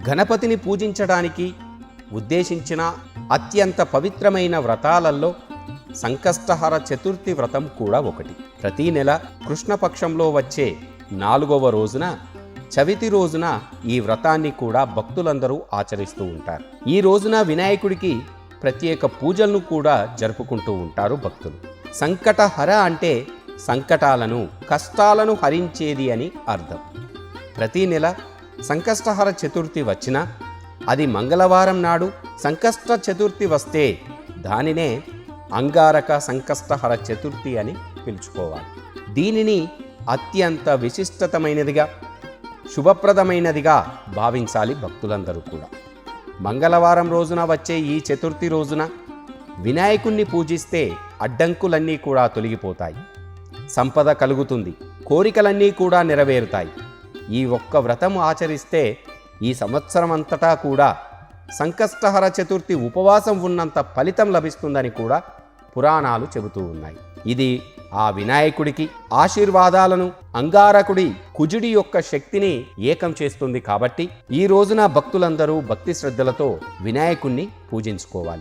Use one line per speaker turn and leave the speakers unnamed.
గణపతిని పూజించడానికి ఉద్దేశించిన అత్యంత పవిత్రమైన వ్రతాలలో సంకష్టహర చతుర్థి వ్రతం కూడా ఒకటి. ప్రతీ నెల కృష్ణపక్షంలో వచ్చే 4వ రోజున చవితి రోజున ఈ వ్రతాన్ని కూడా భక్తులందరూ ఆచరిస్తూ ఉంటారు. ఈ రోజున వినాయకుడికి ప్రత్యేక పూజలను కూడా జరుపుకుంటూ ఉంటారు భక్తులు. సంకటహర అంటే సంకటాలను, కష్టాలను హరించేది అని అర్థం. ప్రతీ నెల సంకష్టహర చతుర్థి వచ్చినా అది మంగళవారం నాడు సంకష్ట చతుర్థి వస్తే దానినే అంగారక సంకష్టహర చతుర్థి అని పిలుచుకోవాలి. దీనిని అత్యంత విశిష్టతమైనదిగా, శుభప్రదమైనదిగా భావించాలి భక్తులందరూ కూడా. మంగళవారం రోజున వచ్చే ఈ చతుర్థి రోజున వినాయకుణ్ణి పూజిస్తే అడ్డంకులన్నీ కూడా తొలగిపోతాయి, సంపద కలుగుతుంది, కోరికలన్నీ కూడా నెరవేరుతాయి. ఈ ఒక్క వ్రతం ఆచరిస్తే ఈ సంవత్సరం అంతటా కూడా సంకష్టహర చతుర్థి ఉపవాసం ఉన్నంత ఫలితం లభిస్తుందని కూడా పురాణాలు చెబుతూ ఉన్నాయి. ఇది ఆ వినాయకుడికి ఆశీర్వాదాలను, అంగారకుడి కుజుడి యొక్క శక్తిని ఏకం చేస్తుంది. కాబట్టి ఈ రోజున భక్తులందరూ భక్తి శ్రద్ధలతో వినాయకుణ్ణి పూజించుకోవాలి.